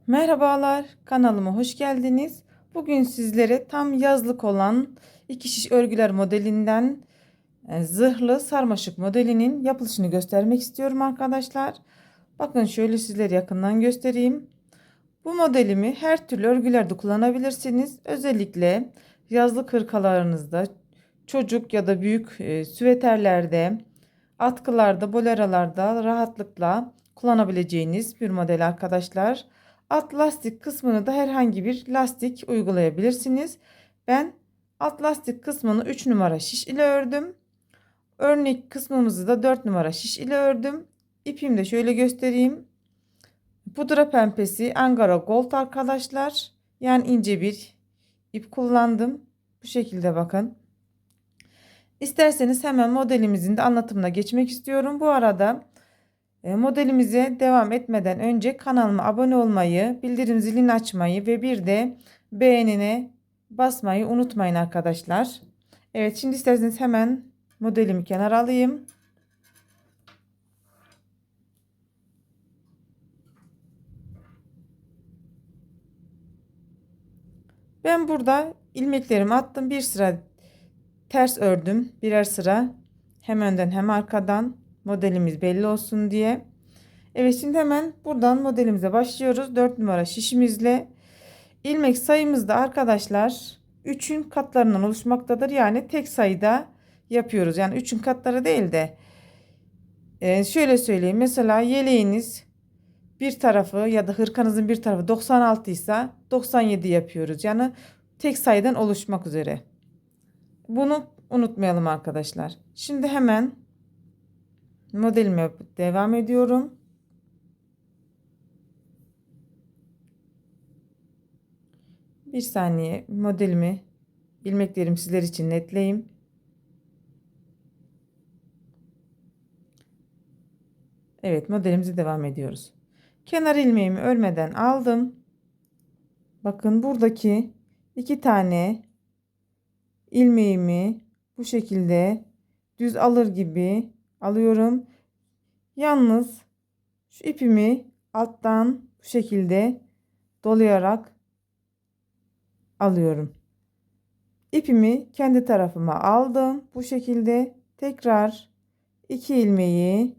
Merhabalar, kanalıma hoş geldiniz. Bugün sizlere tam yazlık olan iki şiş örgüler modelinden zırhlı sarmaşık modelinin yapılışını göstermek istiyorum arkadaşlar. Bakın şöyle sizlere yakından göstereyim. Bu modelimi her türlü örgülerde kullanabilirsiniz. Özellikle yazlık hırkalarınızda, çocuk ya da büyük süveterlerde, atkılarda, boleralarda rahatlıkla kullanabileceğiniz bir model arkadaşlar. Alt lastik kısmını da herhangi bir lastik uygulayabilirsiniz. Ben alt lastik kısmını 3 numara şiş ile ördüm. Örnek kısmımızı da 4 numara şiş ile ördüm. İpimi de şöyle göstereyim. Pudra pembesi Angara Gold arkadaşlar. Yani ince bir ip kullandım. Bu şekilde bakın. İsterseniz hemen modelimizin de anlatımına geçmek istiyorum. Bu arada modelimize devam etmeden önce kanalıma abone olmayı, bildirim zilini açmayı ve bir de beğenine basmayı unutmayın arkadaşlar. Evet, şimdi isterseniz hemen modelimi kenara alayım. Ben burada ilmeklerimi attım. Bir sıra ters ördüm. Birer sıra hem önden hem arkadan, modelimiz belli olsun diye. Evet, şimdi hemen buradan modelimize başlıyoruz. 4 numara şişimizle. İlmek sayımız da arkadaşlar 3'ün katlarından oluşmaktadır. Yani tek sayıda yapıyoruz. Yani 3'ün katları değil de şöyle söyleyeyim. Mesela yeleğiniz bir tarafı ya da hırkanızın bir tarafı 96 ise 97 yapıyoruz. Yani tek sayıdan oluşmak üzere. Bunu unutmayalım arkadaşlar. Şimdi hemen modelime devam ediyorum. Bir saniye modelimi, ilmeklerimi sizler için netleyeyim. Evet, modelimize devam ediyoruz. Kenar ilmeğimi örmeden aldım. Bakın buradaki iki tane ilmeğimi bu şekilde düz alır gibi alıyorum. Yalnız şu ipimi alttan bu şekilde dolayarak alıyorum. İpimi kendi tarafıma aldım. Bu şekilde tekrar iki ilmeği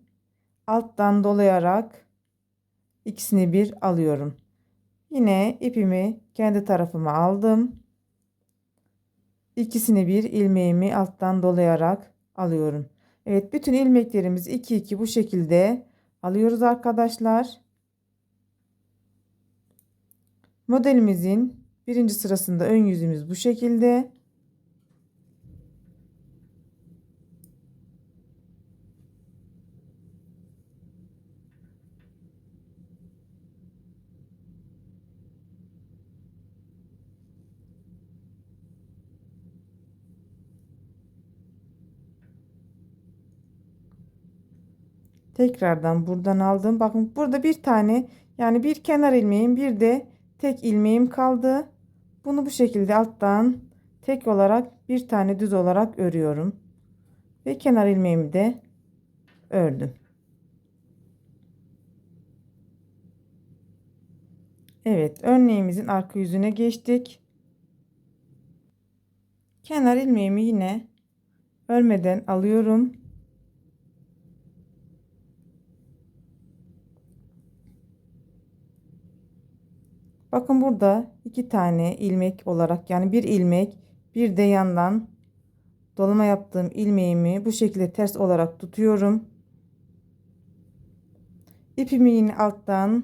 alttan dolayarak ikisini bir alıyorum. Yine ipimi kendi tarafıma aldım. İkisini bir ilmeğimi alttan dolayarak alıyorum. Evet, bütün ilmeklerimizi 2 2 bu şekilde alıyoruz arkadaşlar. Modelimizin birinci sırasında ön yüzümüz bu şekilde. Tekrardan buradan aldım. Bakın burada bir tane, yani bir kenar ilmeğim, bir de tek ilmeğim kaldı. Bunu bu şekilde alttan tek olarak bir tane düz olarak örüyorum. Ve kenar ilmeğimi de ördüm. Evet, örneğimizin arka yüzüne geçtik. Kenar ilmeğimi yine örmeden alıyorum. Bakın burada iki tane ilmek olarak, yani bir ilmek, bir de yandan dolama yaptığım ilmeğimi bu şekilde ters olarak tutuyorum. İpimi yine alttan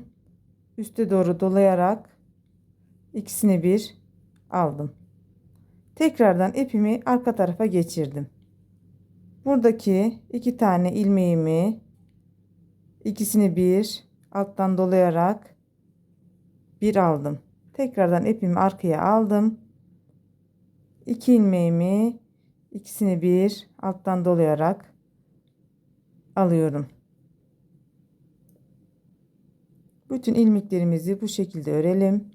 üste doğru dolayarak ikisini bir aldım. Tekrardan ipimi arka tarafa geçirdim. Buradaki iki tane ilmeğimi ikisini bir alttan dolayarak bir aldım. Tekrardan ipimi arkaya aldım. İki ilmeğimi ikisini bir alttan dolayarak alıyorum. Bütün ilmeklerimizi bu şekilde örelim.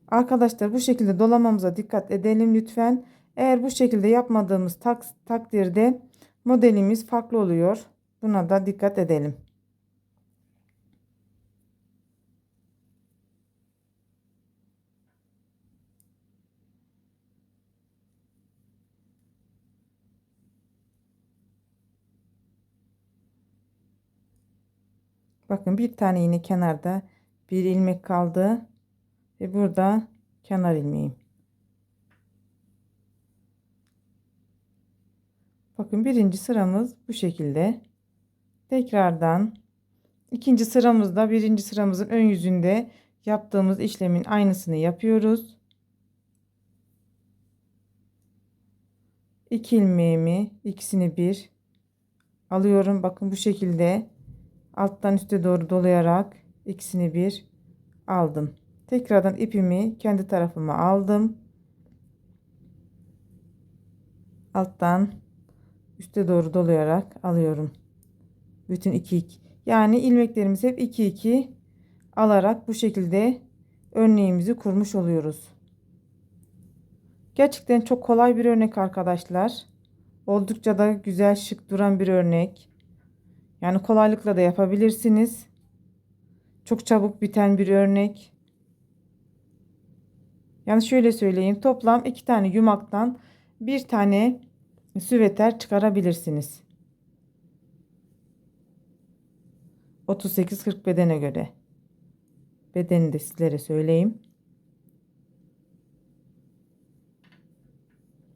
Arkadaşlar bu şekilde dolamamıza dikkat edelim lütfen. Eğer bu şekilde yapmadığımız takdirde modelimiz farklı oluyor. Buna da dikkat edelim. Bakın bir tane yine kenarda bir ilmek kaldı ve burada kenar ilmeğim. Bakın birinci sıramız bu şekilde. Tekrardan ikinci sıramızda birinci sıramızın ön yüzünde yaptığımız işlemin aynısını yapıyoruz. 2 ilmeğimi ikisini bir alıyorum. Bakın bu şekilde alttan üste doğru dolayarak ikisini bir aldım. Tekrardan ipimi kendi tarafıma aldım. Alttan üste doğru dolayarak alıyorum. Bütün 2 yani ilmeklerimiz hep 2 2 alarak bu şekilde örneğimizi kurmuş oluyoruz. Gerçekten çok kolay bir örnek arkadaşlar. Oldukça da güzel, şık duran bir örnek. Yani kolaylıkla da yapabilirsiniz. Çok çabuk biten bir örnek. Yani şöyle söyleyeyim, toplam 2 tane yumaktan bir tane süveter çıkarabilirsiniz. 38-40 bedene göre. Bedeni de sizlere söyleyeyim.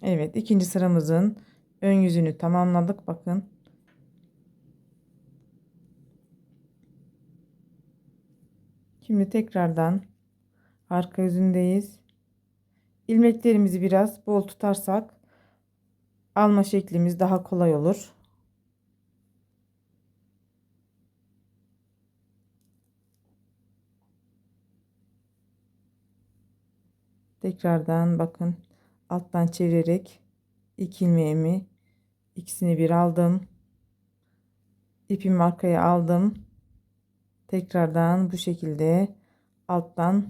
Evet, ikinci sıramızın ön yüzünü tamamladık. Bakın. Şimdi tekrardan arka yüzündeyiz. İlmeklerimizi biraz bol tutarsak alma şeklimiz daha kolay olur. Tekrardan bakın alttan çevirerek 2 ilmeğimi ikisini bir aldım. İpimi arkaya aldım. Tekrardan bu şekilde alttan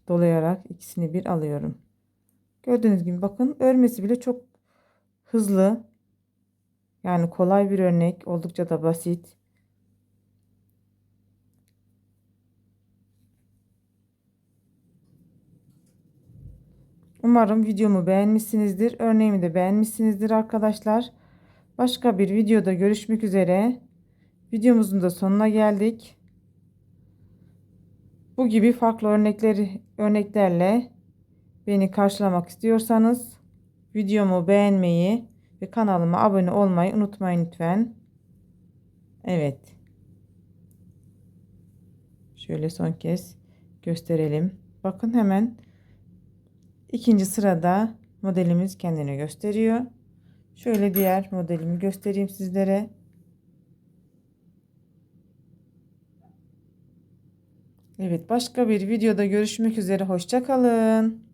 dolayarak ikisini bir alıyorum. Gördüğünüz gibi bakın örmesi bile çok hızlı. Yani kolay bir örnek, oldukça da basit. Umarım videomu beğenmişsinizdir. Örneğimi de beğenmişsinizdir arkadaşlar. Başka bir videoda görüşmek üzere. Videomuzun da sonuna geldik. Bu gibi farklı örneklerle beni karşılamak istiyorsanız videomu beğenmeyi ve kanalıma abone olmayı unutmayın lütfen. Evet. Şöyle son kez gösterelim. Bakın hemen ikinci sırada modelimiz kendini gösteriyor. Şöyle diğer modelimi göstereyim sizlere. Evet, başka bir videoda görüşmek üzere. Hoşça kalın.